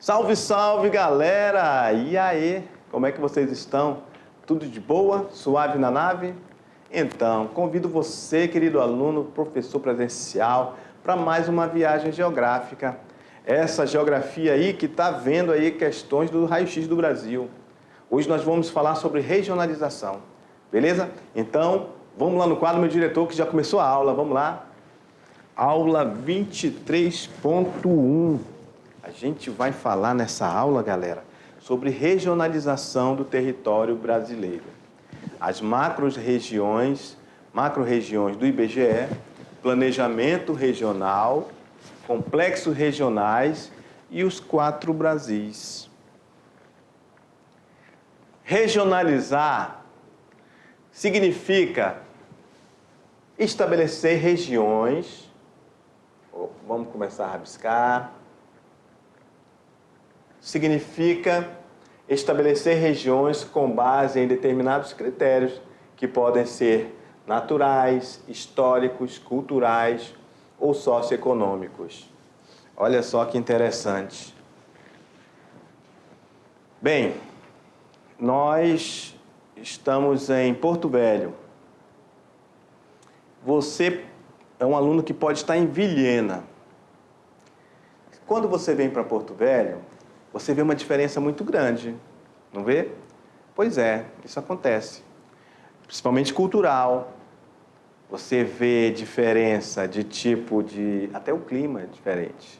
Salve, salve, galera! E aí, como é que vocês estão? Tudo de boa? Suave na nave? Então, convido você, querido aluno, professor presencial, para mais uma viagem geográfica. Essa geografia aí que está vendo aí questões do raio-x do Brasil. Hoje nós vamos falar sobre regionalização, beleza? Então, vamos lá no quadro, meu diretor, que já começou a aula. Vamos lá. Aula 23.1. A gente vai falar nessa aula, galera, sobre regionalização do território brasileiro. As macro-regiões do IBGE, planejamento regional, complexos regionais e os 4 Brasis. Regionalizar significa estabelecer regiões. Vamos começar a rabiscar. Significa estabelecer regiões com base em determinados critérios que podem ser naturais, históricos, culturais ou socioeconômicos. Olha só que interessante. Bem, nós estamos em Porto Velho. Você é um aluno que pode estar em Vilhena. Quando você vem para Porto Velho, você vê uma diferença muito grande, não vê? Pois é, isso acontece. Principalmente cultural. Você vê diferença de tipo de... até o clima é diferente.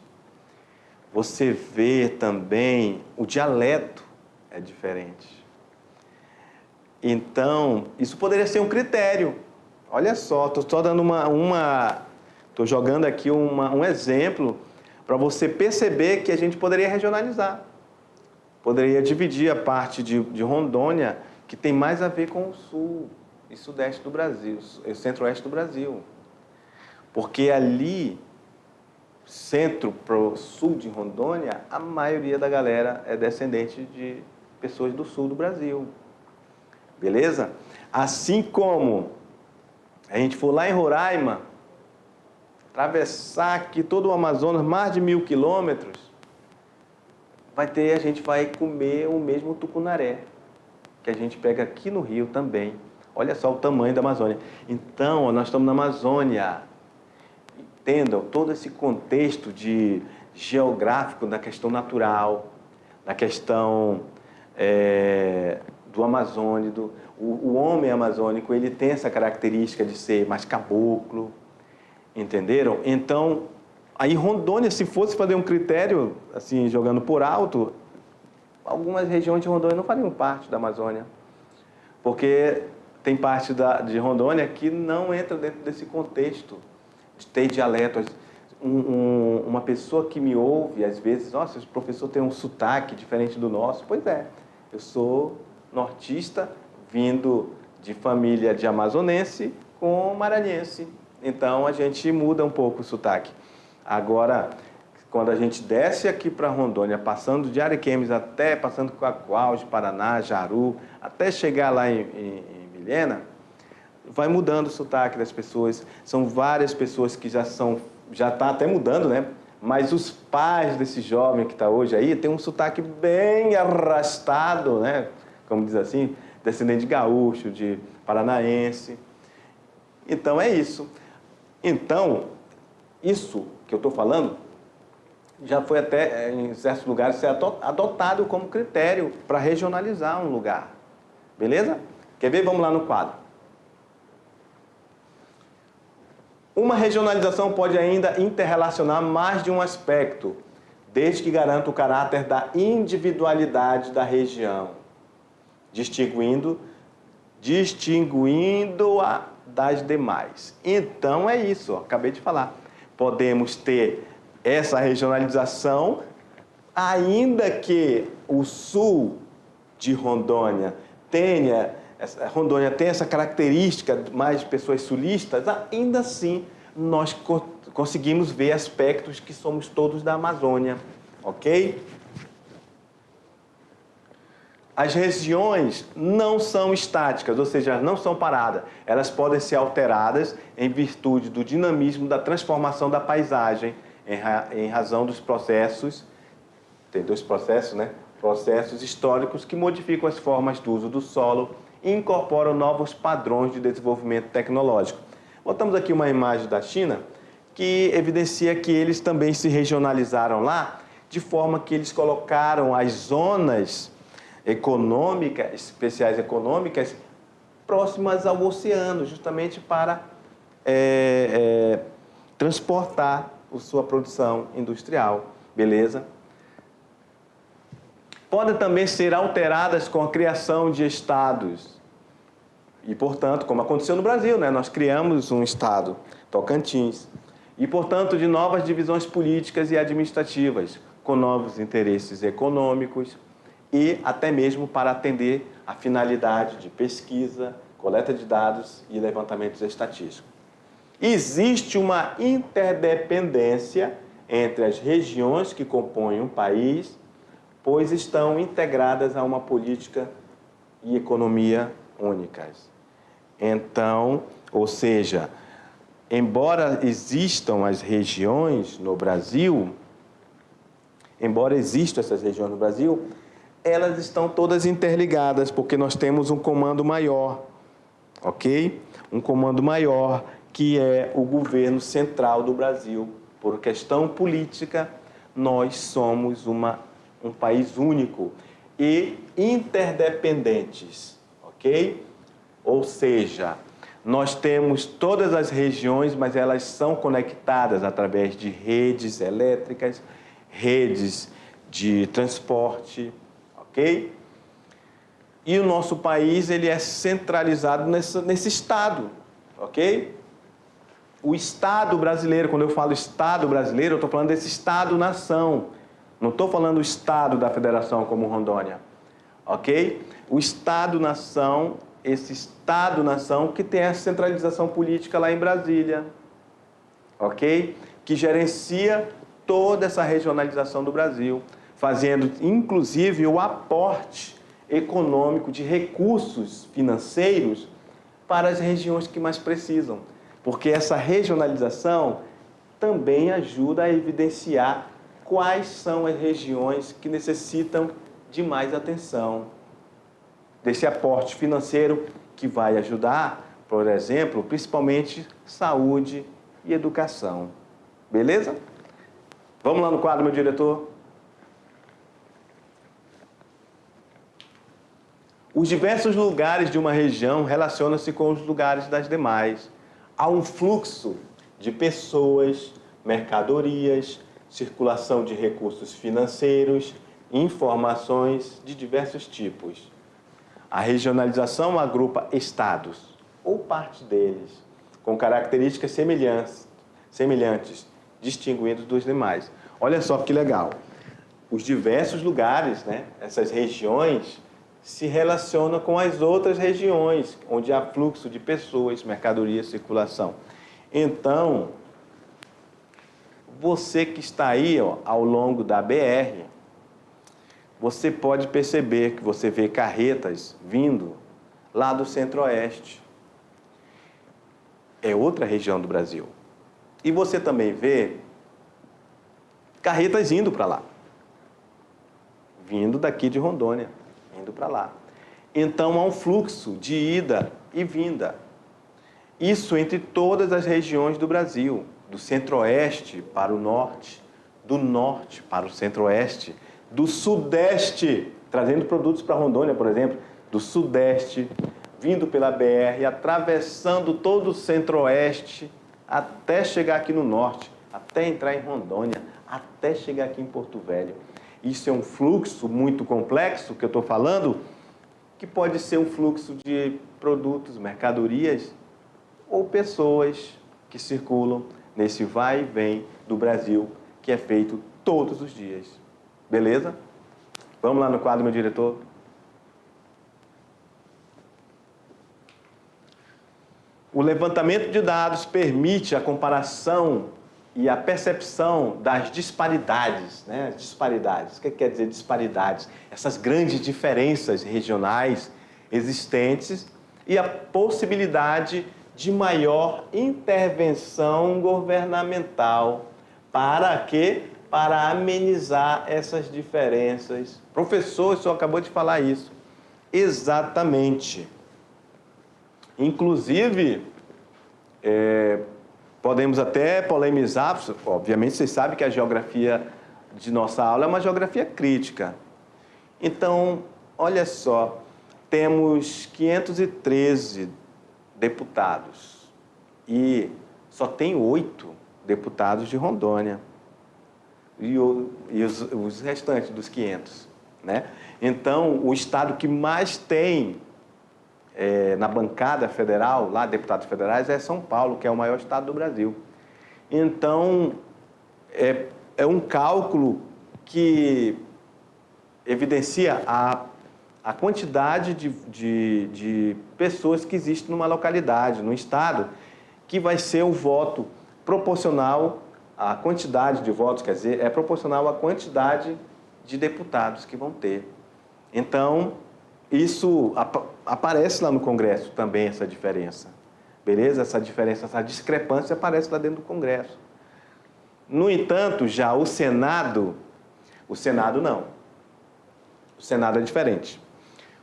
Você vê também o dialeto é diferente. Então, isso poderia ser um critério. Olha só, estou só dando estou jogando aqui um exemplo para você perceber que a gente poderia regionalizar. Poderia dividir a parte de Rondônia, que tem mais a ver com o sul e sudeste do Brasil, o centro-oeste do Brasil. Porque ali, centro para o sul de Rondônia, a maioria da galera é descendente de pessoas do sul do Brasil. Beleza? Assim como a gente for lá em Roraima, atravessar aqui todo o Amazonas, mais de 1.000 quilômetros, a gente vai comer o mesmo tucunaré, que a gente pega aqui no Rio também. Olha só o tamanho da Amazônia. Então, nós estamos na Amazônia. Entendam todo esse contexto geográfico da questão natural, da questão do Amazônico. O homem amazônico, ele tem essa característica de ser mais caboclo, entenderam? Então, aí Rondônia, se fosse fazer um critério, assim, jogando por alto, algumas regiões de Rondônia não fariam parte da Amazônia. Porque tem parte de Rondônia que não entra dentro desse contexto de ter dialeto. Uma pessoa que me ouve, às vezes, nossa, esse professor tem um sotaque diferente do nosso. Pois é, eu sou nortista, vindo de família de amazonense com maranhense. Então, a gente muda um pouco o sotaque. Agora, quando a gente desce aqui para Rondônia, passando de Ariquemes passando por Coacauás, Paraná, Jaru, até chegar lá em Vilhena, vai mudando o sotaque das pessoas. São várias pessoas que já está até mudando, né? Mas os pais desse jovem que está hoje aí tem um sotaque bem arrastado, né? Como diz assim, descendente de gaúcho, de paranaense. Então, é isso. Então, isso que eu estou falando já foi até, em certos lugares, ser adotado como critério para regionalizar um lugar. Beleza? Quer ver? Vamos lá no quadro. Uma regionalização pode ainda interrelacionar mais de um aspecto, desde que garanta o caráter da individualidade da região, distinguindo-a das demais. Então, é isso, acabei de falar. Podemos ter essa regionalização, ainda que o sul de Rondônia tenha essa característica mais de pessoas sulistas, ainda assim nós conseguimos ver aspectos que somos todos da Amazônia, ok? As regiões não são estáticas, ou seja, não são paradas. Elas podem ser alteradas em virtude do dinamismo da transformação da paisagem, em razão dos processos tem dois processos, né? Processos históricos que modificam as formas do uso do solo e incorporam novos padrões de desenvolvimento tecnológico. Botamos aqui uma imagem da China que evidencia que eles também se regionalizaram lá, de forma que eles colocaram as zonas econômicas, especiais econômicas, próximas ao oceano, justamente para transportar a sua produção industrial, beleza? Podem também ser alteradas com a criação de estados. E, portanto, como aconteceu no Brasil, né? Nós criamos um estado, Tocantins, e, portanto, de novas divisões políticas e administrativas, com novos interesses econômicos e até mesmo para atender a finalidade de pesquisa, coleta de dados e levantamentos estatísticos. Existe uma interdependência entre as regiões que compõem um país, pois estão integradas a uma política e economia únicas. Então, ou seja, embora existam as regiões no Brasil, elas estão todas interligadas, porque nós temos um comando maior, ok? Um comando maior, que é o governo central do Brasil. Por questão política, nós somos um país único e interdependentes, ok? Ou seja, nós temos todas as regiões, mas elas são conectadas através de redes elétricas, redes de transporte, ok? E o nosso país, ele é centralizado nesse estado, ok? O Estado brasileiro, quando eu falo Estado brasileiro, eu estou falando desse Estado-nação. Não estou falando do Estado da Federação como Rondônia, ok? O Estado-nação, esse Estado-nação que tem a centralização política lá em Brasília, ok? Que gerencia toda essa regionalização do Brasil, fazendo inclusive o aporte econômico de recursos financeiros para as regiões que mais precisam. Porque essa regionalização também ajuda a evidenciar quais são as regiões que necessitam de mais atenção. Desse aporte financeiro que vai ajudar, por exemplo, principalmente saúde e educação. Beleza? Vamos lá no quadro, meu diretor. Os diversos lugares de uma região relacionam-se com os lugares das demais. Há um fluxo de pessoas, mercadorias, circulação de recursos financeiros, informações de diversos tipos. A regionalização agrupa estados, ou parte deles, com características semelhantes, distinguindo dos demais. Olha só que legal. Os diversos lugares, né, essas regiões, se relaciona com as outras regiões, onde há fluxo de pessoas, mercadorias, circulação. Então, você que está aí ao longo da BR, você pode perceber que você vê carretas vindo lá do Centro-Oeste. É outra região do Brasil. E você também vê carretas indo para lá. Vindo daqui de Rondônia. Indo para lá. Então, há um fluxo de ida e vinda. Isso entre todas as regiões do Brasil, do centro-oeste para o norte, do norte para o centro-oeste, do sudeste, trazendo produtos para Rondônia, por exemplo, do sudeste, vindo pela BR, atravessando todo o centro-oeste, até chegar aqui no norte, até entrar em Rondônia, até chegar aqui em Porto Velho. Isso é um fluxo muito complexo que eu estou falando, que pode ser um fluxo de produtos, mercadorias ou pessoas que circulam nesse vai e vem do Brasil, que é feito todos os dias. Beleza? Vamos lá no quadro, meu diretor. O levantamento de dados permite a comparação e a percepção das disparidades, né? Disparidades. O que quer dizer disparidades? Essas grandes diferenças regionais existentes e a possibilidade de maior intervenção governamental. Para quê? para amenizar essas diferenças. Professor, o senhor acabou de falar isso. Exatamente. Inclusive, podemos até polemizar, obviamente vocês sabem que a geografia de nossa aula é uma geografia crítica. Então, olha só, temos 513 deputados e só tem 8 deputados de Rondônia e os restantes dos 500, né? Então, o estado que mais tem na bancada federal, lá, deputados federais, é São Paulo, que é o maior estado do Brasil. Então, é um cálculo que evidencia a quantidade de pessoas que existem numa localidade, num estado, que vai ser o voto proporcional à quantidade de votos, quer dizer, é proporcional à quantidade de deputados que vão ter. Então, isso aparece lá no Congresso também, essa diferença. Beleza? Essa diferença, essa discrepância aparece lá dentro do Congresso. No entanto, já o Senado não. O Senado é diferente.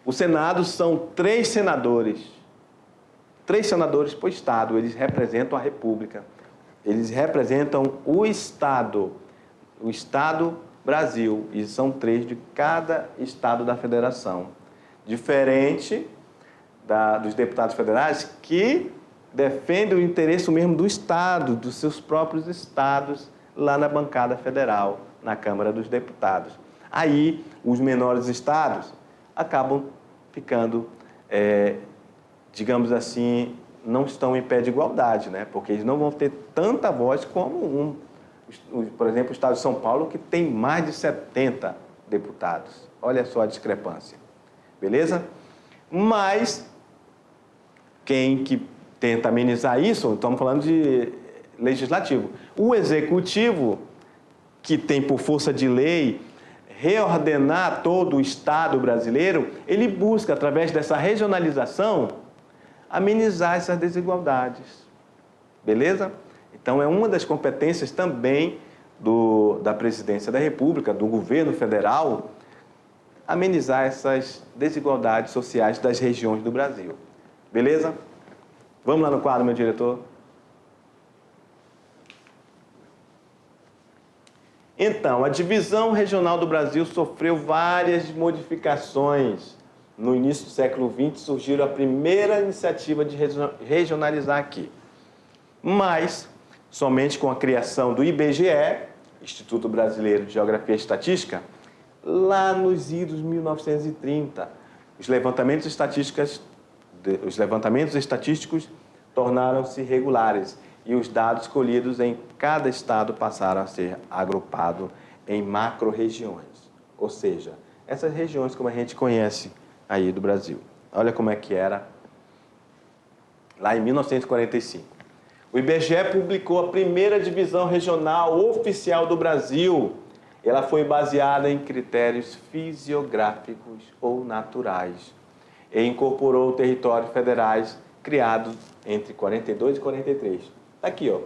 O Senado são 3 senadores. 3 senadores por estado, eles representam a República. Eles representam o Estado Brasil, e são 3 de cada estado da federação. Diferente dos deputados federais que defendem o interesse mesmo do Estado, dos seus próprios estados, lá na bancada federal, na Câmara dos Deputados. Aí, os menores estados acabam ficando, digamos assim, não estão em pé de igualdade, né? Porque eles não vão ter tanta voz como por exemplo, o estado de São Paulo, que tem mais de 70 deputados. Olha só a discrepância. Beleza? Mas, quem que tenta amenizar isso, estamos falando de legislativo. O executivo, que tem por força de lei reordenar todo o Estado brasileiro, ele busca, através dessa regionalização, amenizar essas desigualdades. Beleza? Então, é uma das competências também da Presidência da República, do governo federal, amenizar essas desigualdades sociais das regiões do Brasil. Beleza? Vamos lá no quadro, meu diretor. Então, a divisão regional do Brasil sofreu várias modificações. No início do século XX, surgiu a primeira iniciativa de regionalizar aqui. Mas, somente com a criação do IBGE, Instituto Brasileiro de Geografia e Estatística, lá nos idos 1930, os levantamentos estatísticos tornaram-se regulares e os dados colhidos em cada estado passaram a ser agrupados em macro-regiões, ou seja, essas regiões como a gente conhece aí do Brasil. Olha como é que era lá em 1945. O IBGE publicou a primeira divisão regional oficial do Brasil. Ela foi baseada em critérios fisiográficos ou naturais e incorporou territórios federais criados entre 42 e 43. Está aqui, ó.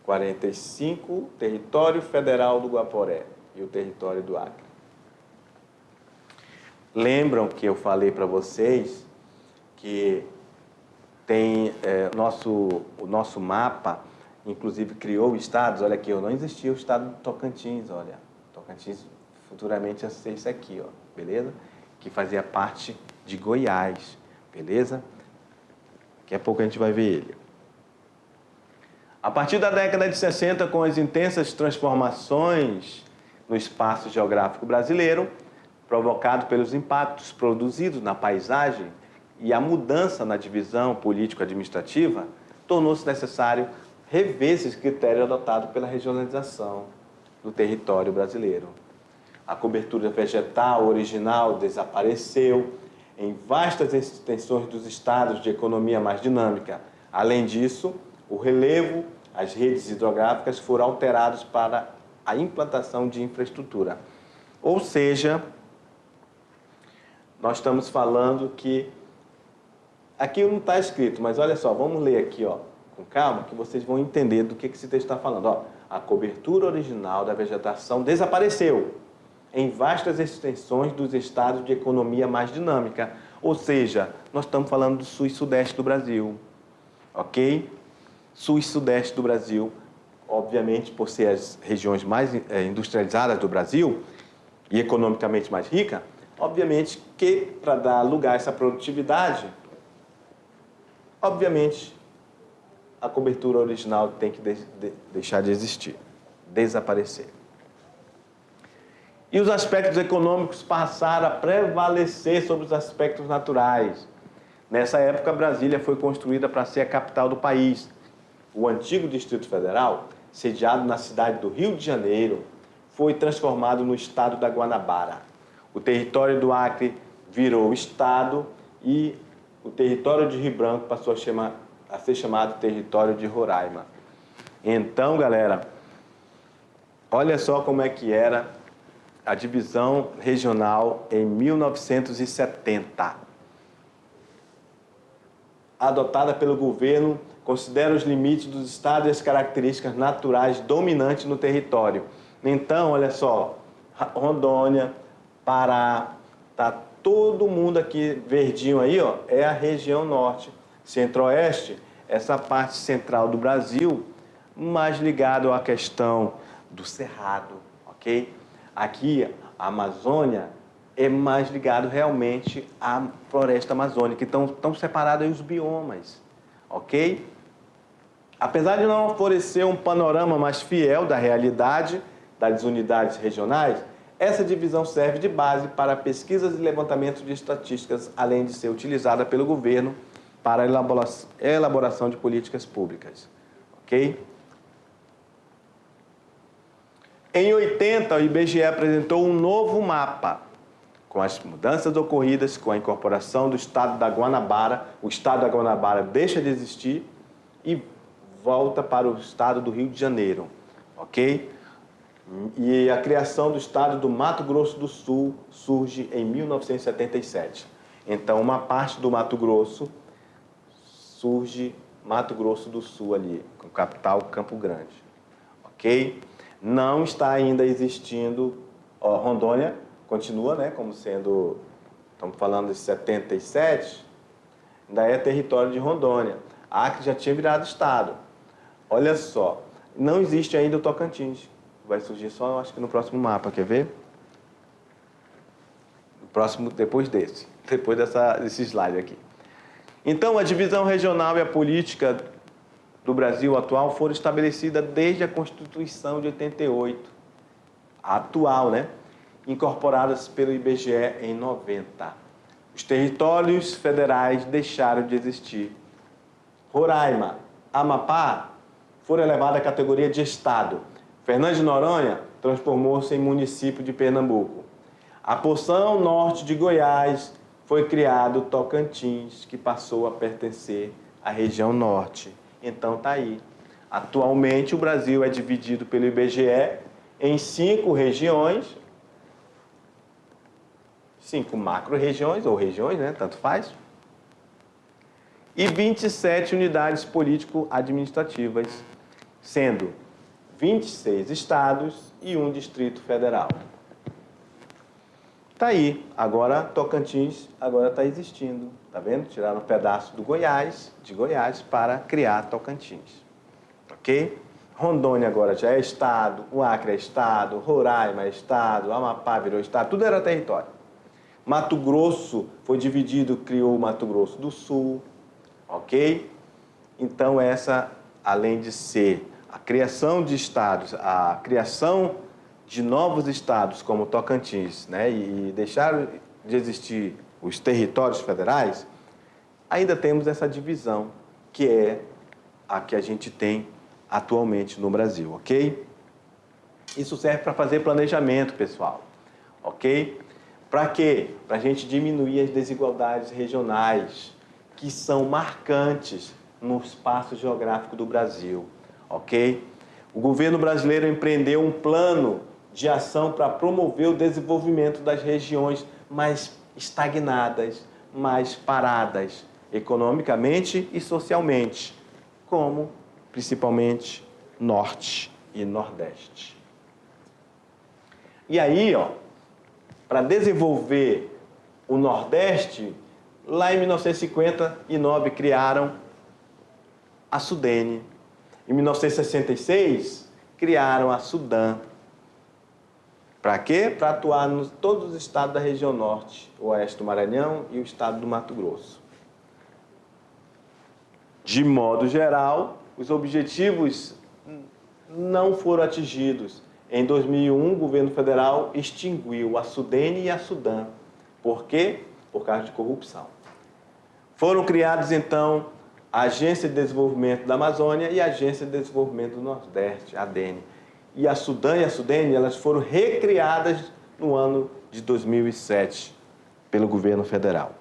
45, território federal do Guaporé e o território do Acre. Lembram que eu falei para vocês que tem o nosso mapa, inclusive criou estados. Olha aqui, não existia o estado do Tocantins, olha. Tocantins futuramente ia ser isso aqui, ó, beleza? Que fazia parte de Goiás, beleza? Daqui a pouco a gente vai ver ele. A partir da década de 60, com as intensas transformações no espaço geográfico brasileiro, provocado pelos impactos produzidos na paisagem e a mudança na divisão político-administrativa, tornou-se necessário rever esses critérios adotados pela regionalização do território brasileiro. A cobertura vegetal original desapareceu em vastas extensões dos estados de economia mais dinâmica. Além disso, o relevo, as redes hidrográficas foram alterados para a implantação de infraestrutura. Ou seja, nós estamos falando que aqui não está escrito, mas olha só, vamos ler aqui, ó, com calma, que vocês vão entender do que esse texto está falando. Ó, a cobertura original da vegetação desapareceu em vastas extensões dos estados de economia mais dinâmica. Ou seja, nós estamos falando do sul e sudeste do Brasil, ok? Sul e sudeste do Brasil, obviamente, por ser as regiões mais industrializadas do Brasil e economicamente mais ricas, obviamente que para dar lugar a essa produtividade, obviamente, a cobertura original tem que deixar de existir, desaparecer. E os aspectos econômicos passaram a prevalecer sobre os aspectos naturais. Nessa época, Brasília foi construída para ser a capital do país. O antigo Distrito Federal, sediado na cidade do Rio de Janeiro, foi transformado no estado da Guanabara. O território do Acre virou estado e o território de Rio Branco passou a ser chamado território de Roraima. Então, galera, olha só como é que era a divisão regional em 1970. Adotada pelo governo, considera os limites dos estados e as características naturais dominantes no território. Então, olha só, Rondônia, Pará, tá todo mundo aqui verdinho aí, ó, é a região norte. Centro-oeste, essa parte central do Brasil, mais ligado à questão do cerrado, ok? Aqui, a Amazônia é mais ligado realmente à floresta amazônica. Então, estão separados aí os biomas, ok? Apesar de não oferecer um panorama mais fiel da realidade das unidades regionais, essa divisão serve de base para pesquisas e levantamentos de estatísticas, além de ser utilizada pelo governo para a elaboração de políticas públicas, ok? Em 80, o IBGE apresentou um novo mapa, com as mudanças ocorridas com a incorporação do estado da Guanabara. O estado da Guanabara deixa de existir e volta para o estado do Rio de Janeiro, ok? E a criação do estado do Mato Grosso do Sul surge em 1977. Então, uma parte do Mato Grosso surge Mato Grosso do Sul ali, com capital Campo Grande, ok? Não está ainda existindo, ó, Rondônia continua, né, como sendo, estamos falando de 77, ainda é território de Rondônia. Acre já tinha virado estado. Olha só, não existe ainda o Tocantins. Vai surgir só, acho que no próximo mapa, quer ver? No próximo, depois desse slide aqui. Então, a divisão regional e a política do Brasil atual foram estabelecidas desde a Constituição de 88, a atual, né? Incorporadas pelo IBGE em 90. Os territórios federais deixaram de existir. Roraima, Amapá foram elevados à categoria de estado. Fernando de Noronha transformou-se em município de Pernambuco. A porção norte de Goiás foi criado Tocantins, que passou a pertencer à região norte. Então, está aí. Atualmente, o Brasil é dividido pelo IBGE em 5 regiões, 5 macro-regiões, ou regiões, né? Tanto faz, e 27 unidades político-administrativas, sendo 26 estados e 1 distrito federal. Está aí. Agora, Tocantins agora está existindo. Está vendo? Tiraram um pedaço de Goiás, para criar Tocantins. Ok? Rondônia agora já é estado, o Acre é estado, Roraima é estado, Amapá virou estado, tudo era território. Mato Grosso foi dividido, criou o Mato Grosso do Sul. Ok? Então, essa, além de ser a criação de estados, a criação de novos estados como Tocantins, né, e deixar de existir os territórios federais, ainda temos essa divisão, que é a que a gente tem atualmente no Brasil, ok? Isso serve para fazer planejamento, pessoal, ok? Para quê? Para a gente diminuir as desigualdades regionais, que são marcantes no espaço geográfico do Brasil, ok? O governo brasileiro empreendeu um plano de ação para promover o desenvolvimento das regiões mais estagnadas, mais paradas, economicamente e socialmente, como principalmente Norte e Nordeste. E aí, ó, para desenvolver o Nordeste, lá em 1959 criaram a Sudene. Em 1966, criaram a Sudan. Para quê? Para atuar em todos os estados da região norte, o oeste do Maranhão e o estado do Mato Grosso. De modo geral, os objetivos não foram atingidos. Em 2001, o governo federal extinguiu a Sudene e a Sudan. Por quê? Por causa de corrupção. Foram criados, então, a Agência de Desenvolvimento da Amazônia e a Agência de Desenvolvimento do Nordeste, a ADENE. E a Sudan e a Sudene, elas foram recriadas no ano de 2007 pelo governo federal.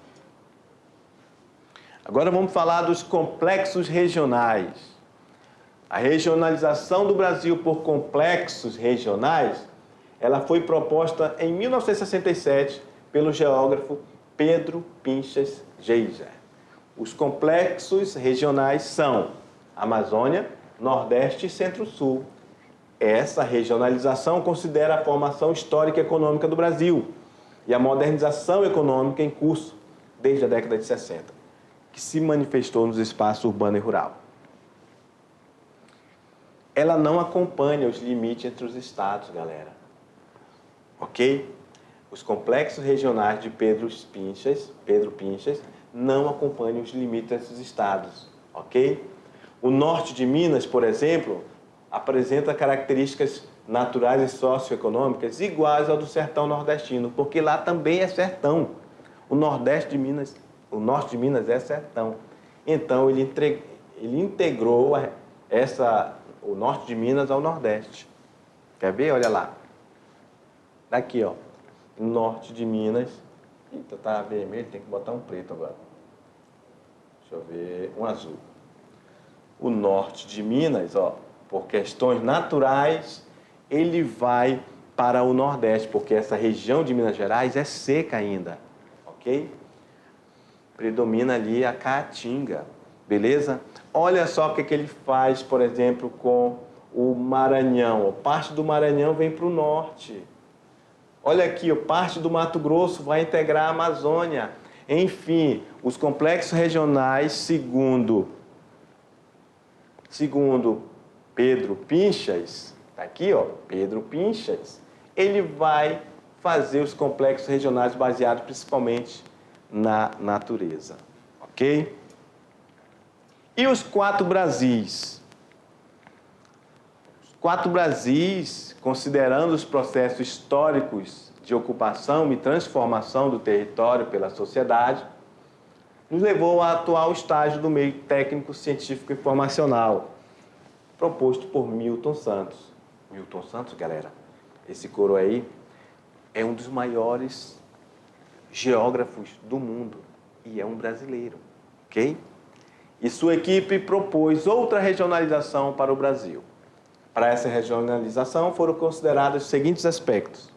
Agora vamos falar dos complexos regionais. A regionalização do Brasil por complexos regionais, ela foi proposta em 1967 pelo geógrafo Pedro Pinchas Geiger. Os complexos regionais são Amazônia, Nordeste e Centro-Sul. Essa regionalização considera a formação histórica e econômica do Brasil e a modernização econômica em curso desde a década de 60, que se manifestou nos espaços urbano e rural. Ela não acompanha os limites entre os estados, galera. Ok? Os complexos regionais de Pedro Pinchas, não acompanham os limites entre os estados. Ok? O norte de Minas, por exemplo, apresenta características naturais e socioeconômicas iguais ao do sertão nordestino, porque lá também é sertão. O norte de Minas é sertão. Então, ele integrou o norte de Minas ao Nordeste. Quer ver? Olha lá. Daqui, ó. Norte de Minas. Eita, tá vermelho, tem que botar um preto agora. Deixa eu ver. Um azul. O norte de Minas, ó, por questões naturais, ele vai para o Nordeste, porque essa região de Minas Gerais é seca ainda. Ok? Predomina ali a caatinga. Beleza? Olha só o que ele faz, por exemplo, com o Maranhão. Parte do Maranhão vem para o norte. Olha aqui, parte do Mato Grosso vai integrar a Amazônia. Enfim, os complexos regionais, segundo Pedro Pinchas, tá aqui, ó, Pedro Pinchas, ele vai fazer os complexos regionais baseados principalmente na natureza. Ok? E os 4 Brasis? Os 4 Brasis, considerando os processos históricos de ocupação e transformação do território pela sociedade, nos levou ao atual estágio do meio técnico, científico e informacional, proposto por Milton Santos. Milton Santos, galera, esse coro aí é um dos maiores geógrafos do mundo e é um brasileiro, ok? E sua equipe propôs outra regionalização para o Brasil. Para essa regionalização foram considerados os seguintes aspectos: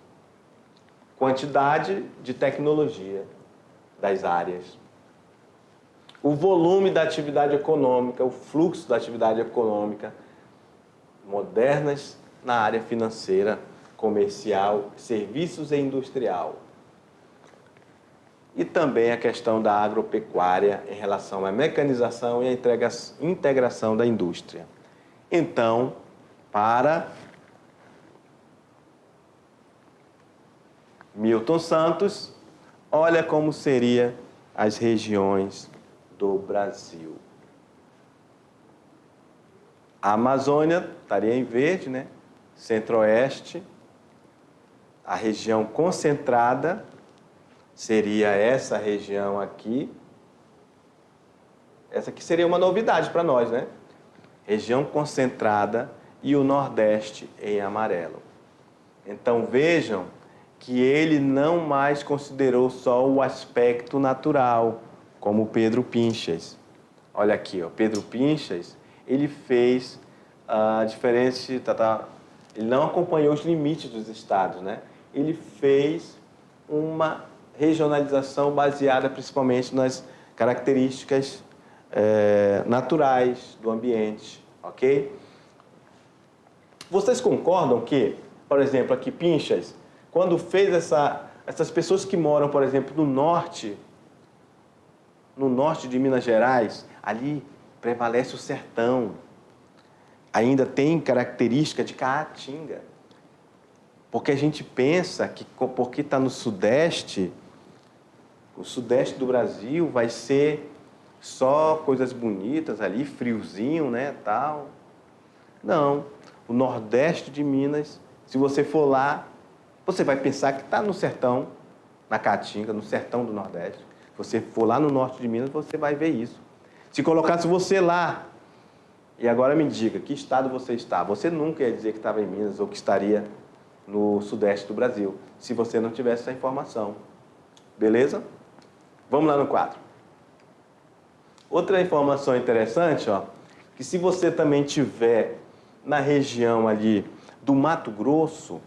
quantidade de tecnologia das áreas, o volume da atividade econômica, o fluxo da atividade econômica, modernas na área financeira, comercial, serviços e industrial. E também a questão da agropecuária em relação à mecanização e à integração da indústria. Então, para Milton Santos, olha como seriam as regiões do Brasil. A Amazônia estaria em verde, né? Centro-Oeste, a região concentrada seria essa região aqui. Essa aqui seria uma novidade para nós, né? Região concentrada e o Nordeste em amarelo. Então vejam que ele não mais considerou só o aspecto natural, como Pedro Pinchas. Olha aqui, ó, Pedro Pinchas, ele fez diferente, ele não acompanhou os limites dos estados, né? Ele fez uma regionalização baseada principalmente nas características naturais do ambiente, ok? Vocês concordam que, por exemplo, aqui Pinchas, quando fez essas pessoas que moram, por exemplo, no norte de Minas Gerais, ali prevalece o sertão. Ainda tem característica de caatinga. Porque a gente pensa que porque está no Sudeste, o Sudeste do Brasil vai ser só coisas bonitas ali, friozinho, né, tal. Não, o Nordeste de Minas, se você for lá, você vai pensar que está no sertão, na Caatinga, no sertão do Nordeste. Se você for lá no Norte de Minas, você vai ver isso. Se colocasse você lá, e agora me diga, que estado você está? Você nunca ia dizer que estava em Minas ou que estaria no Sudeste do Brasil, se você não tivesse essa informação. Beleza? Vamos lá no quadro. Outra informação interessante, ó, que se você também tiver na região ali do Mato Grosso,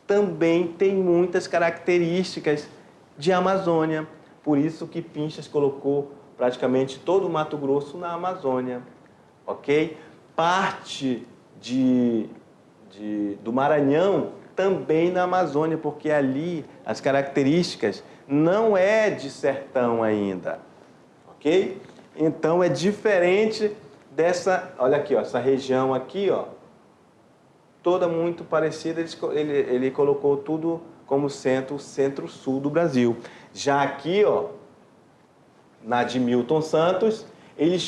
também tem muitas características de Amazônia. Por isso que Pinchas colocou praticamente todo o Mato Grosso na Amazônia, ok? Parte do Maranhão também na Amazônia, porque ali as características não é de sertão ainda, ok? Então é diferente dessa, olha aqui, ó, essa região aqui, ó, toda muito parecida, ele colocou tudo como centro-sul do Brasil. Já aqui, ó, na de Milton Santos, ele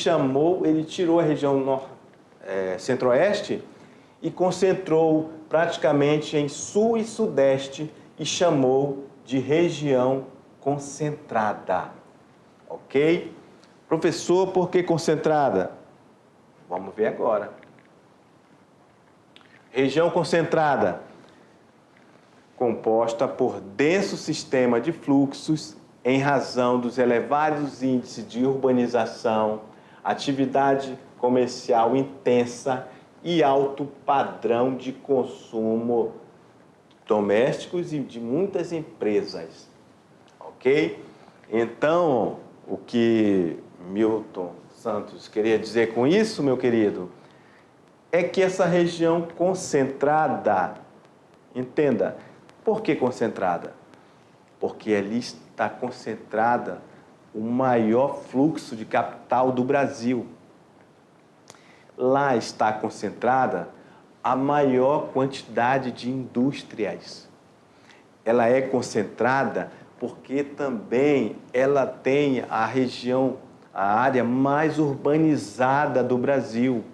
tirou a região centro-oeste e concentrou praticamente em sul e sudeste e chamou de região concentrada, ok? Professor, por que concentrada? Vamos ver agora. Região concentrada, composta por denso sistema de fluxos em razão dos elevados índices de urbanização, atividade comercial intensa e alto padrão de consumo domésticos e de muitas empresas, ok? Então, o que Milton Santos queria dizer com isso, meu querido, é que essa região concentrada, entenda, por que concentrada? Porque ali está concentrada o maior fluxo de capital do Brasil. Lá está concentrada a maior quantidade de indústrias. Ela é concentrada porque também ela tem a região, a área mais urbanizada do Brasil,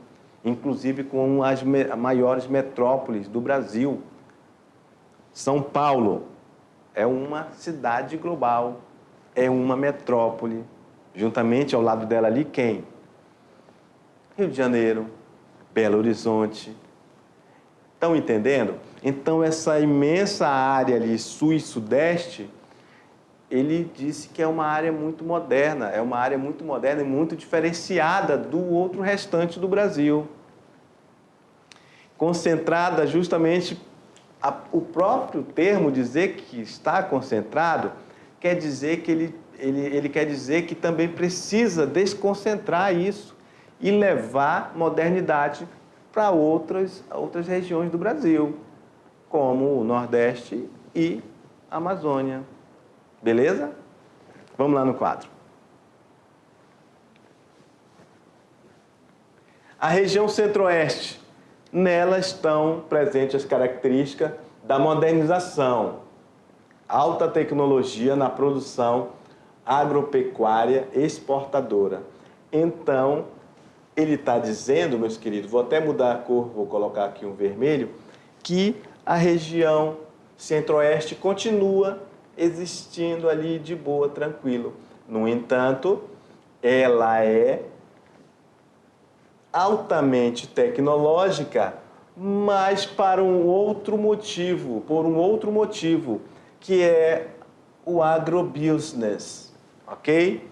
inclusive com as maiores metrópoles do Brasil. São Paulo é uma cidade global, é uma metrópole. Juntamente ao lado dela ali, quem? Rio de Janeiro, Belo Horizonte. Estão entendendo? Então, essa imensa área ali, sul e sudeste, ele disse que é uma área muito moderna, e muito diferenciada do outro restante do Brasil. Concentrada justamente, o próprio termo dizer que está concentrado, quer dizer que ele quer dizer que também precisa desconcentrar isso e levar modernidade para outras regiões do Brasil, como o Nordeste e a Amazônia. Beleza? Vamos lá no quadro. A região centro-oeste, nela estão presentes as características da modernização, alta tecnologia na produção agropecuária exportadora. Então, ele está dizendo, meus queridos, vou até mudar a cor, vou colocar aqui um vermelho, que a região centro-oeste continua existindo ali de boa, tranquilo. No entanto, ela é altamente tecnológica, mas por um outro motivo, que é o agrobusiness, ok?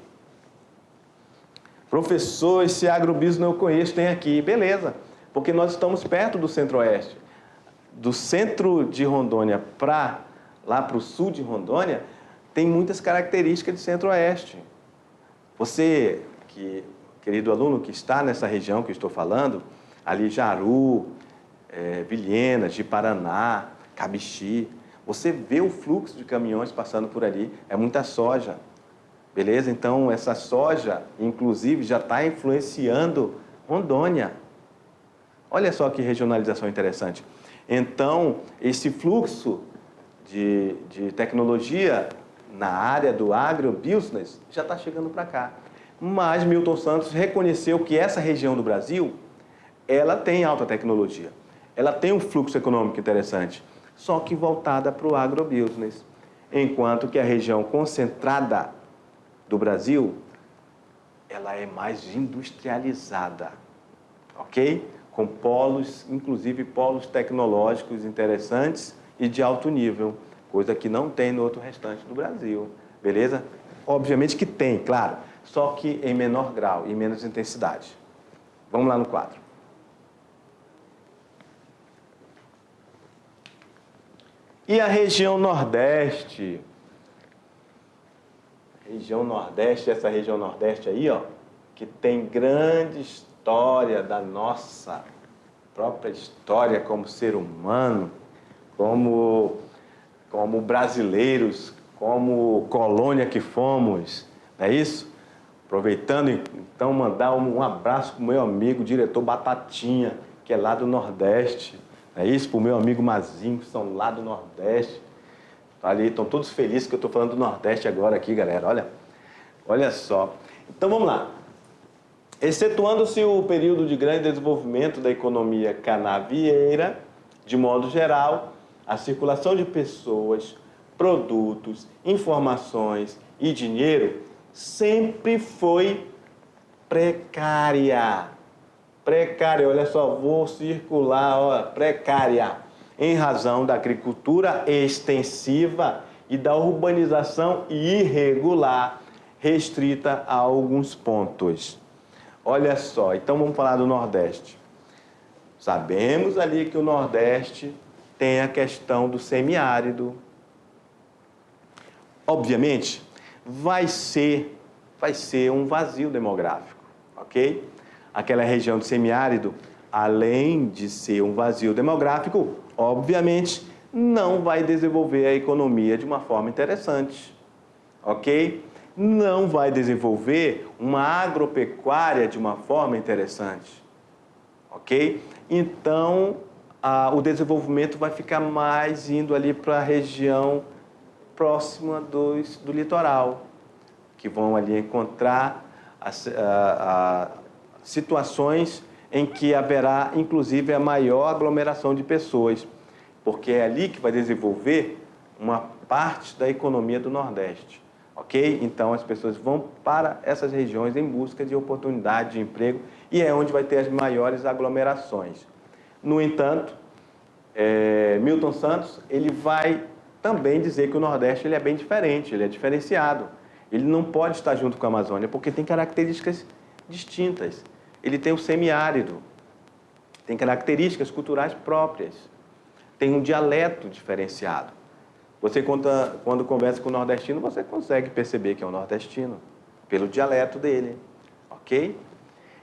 Professor, esse agrobusiness eu conheço, tem aqui, beleza, porque nós estamos perto do centro-oeste. Do centro de Rondônia lá para o sul de Rondônia, tem muitas características de centro-oeste. Você, querido aluno que está nessa região que eu estou falando, ali Jaru, Vilhena, de Paraná, Cabixi. Você vê o fluxo de caminhões passando por ali, é muita soja, beleza? Então, essa soja, inclusive, já está influenciando Rondônia. Olha só que regionalização interessante. Então, esse fluxo de tecnologia na área do agrobusiness já está chegando para cá. Mas Milton Santos reconheceu que essa região do Brasil, ela tem alta tecnologia, ela tem um fluxo econômico interessante, só que voltada para o agrobusiness. Enquanto que a região concentrada do Brasil, ela é mais industrializada, ok? Com polos, inclusive polos tecnológicos interessantes e de alto nível, coisa que não tem no outro restante do Brasil, beleza? Obviamente que tem, claro, só que em menor grau e menos intensidade. Vamos lá no quadro. E a região Nordeste? Região Nordeste, essa região Nordeste aí, ó, que tem grande história da nossa própria história como ser humano, como brasileiros, como colônia que fomos, não é isso? Aproveitando, então, mandar um abraço para o meu amigo, diretor Batatinha, que é lá do Nordeste, não é isso? Para o meu amigo Mazinho, que são lá do Nordeste. Ali, estão todos felizes que eu estou falando do Nordeste agora aqui, galera, olha só. Então, vamos lá. Excetuando-se o período de grande desenvolvimento da economia canavieira, de modo geral, a circulação de pessoas, produtos, informações e dinheiro sempre foi precária. Precária, olha só, vou circular, ó, precária, em razão da agricultura extensiva e da urbanização irregular, restrita a alguns pontos. Olha só, então vamos falar do Nordeste. Sabemos ali que o Nordeste tem a questão do semiárido. Obviamente, vai ser um vazio demográfico, ok? Aquela região do semiárido, além de ser um vazio demográfico, obviamente, não vai desenvolver a economia de uma forma interessante, ok? Não vai desenvolver uma agropecuária de uma forma interessante, ok? Então, o desenvolvimento vai ficar mais indo ali para a região próxima do litoral, que vão ali encontrar situações em que haverá, inclusive, a maior aglomeração de pessoas, porque é ali que vai desenvolver uma parte da economia do Nordeste, ok? Então, as pessoas vão para essas regiões em busca de oportunidade de emprego e é onde vai ter as maiores aglomerações. No entanto, Milton Santos, ele vai também dizer que o Nordeste ele é bem diferente, ele é diferenciado. Ele não pode estar junto com a Amazônia porque tem características distintas. Ele tem o semiárido, tem características culturais próprias, tem um dialeto diferenciado. Você, quando conversa com o nordestino, você consegue perceber que é um nordestino, pelo dialeto dele, ok?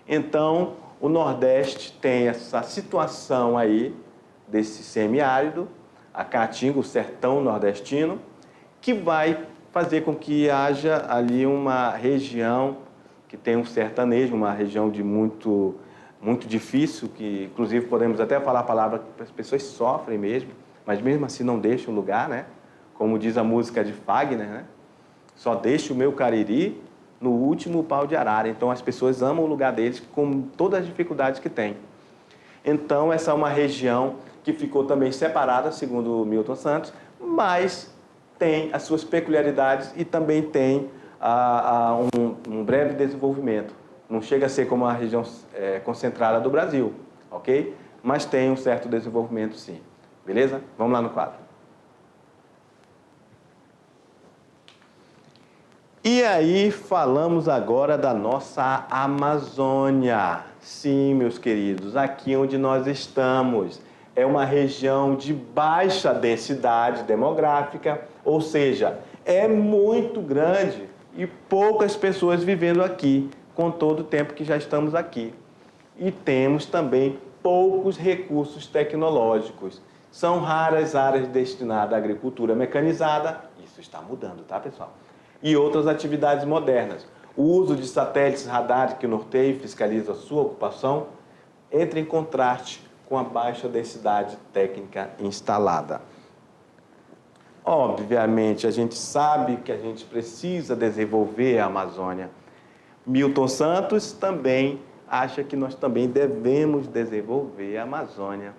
Então, o Nordeste tem essa situação aí, desse semiárido, a Caatinga, o sertão nordestino, que vai fazer com que haja ali uma região que tem um sertanejo, uma região de muito difícil, que inclusive podemos até falar a palavra que as pessoas sofrem mesmo, mas mesmo assim não deixam o lugar, né? Como diz a música de Fagner, né? Só deixa o meu Cariri no último pau de arara. Então as pessoas amam o lugar deles com todas as dificuldades que tem. Então essa é uma região que ficou também separada, segundo Milton Santos, mas tem as suas peculiaridades e também tem um breve desenvolvimento. Não chega a ser como a região concentrada do Brasil, ok? Mas tem um certo desenvolvimento, sim. Beleza? Vamos lá no quadro. E aí, falamos agora da nossa Amazônia. Sim, meus queridos, aqui onde nós estamos é uma região de baixa densidade demográfica, ou seja, é muito grande e poucas pessoas vivendo aqui, com todo o tempo que já estamos aqui. E temos também poucos recursos tecnológicos. São raras áreas destinadas à agricultura mecanizada, isso está mudando, tá, pessoal? E outras atividades modernas. O uso de satélites radares que norteiam e fiscalizam a sua ocupação entra em contraste com a baixa densidade técnica instalada. Obviamente, a gente sabe que a gente precisa desenvolver a Amazônia. Milton Santos também acha que nós também devemos desenvolver a Amazônia.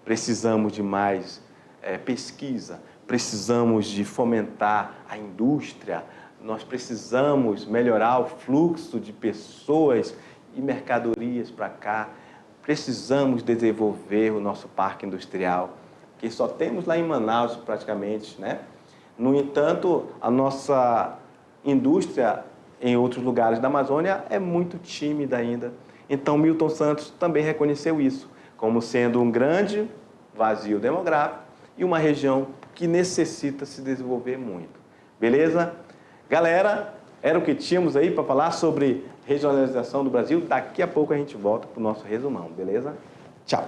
Precisamos de mais pesquisa, precisamos de fomentar a indústria, nós precisamos melhorar o fluxo de pessoas e mercadorias para cá, precisamos desenvolver o nosso parque industrial, que só temos lá em Manaus praticamente, né? No entanto, a nossa indústria em outros lugares da Amazônia é muito tímida ainda. Então, Milton Santos também reconheceu isso, como sendo um grande vazio demográfico e uma região que necessita se desenvolver muito. Beleza? Galera, era o que tínhamos aí para falar sobre regionalização do Brasil. Daqui a pouco a gente volta para o nosso resumão, beleza? Tchau!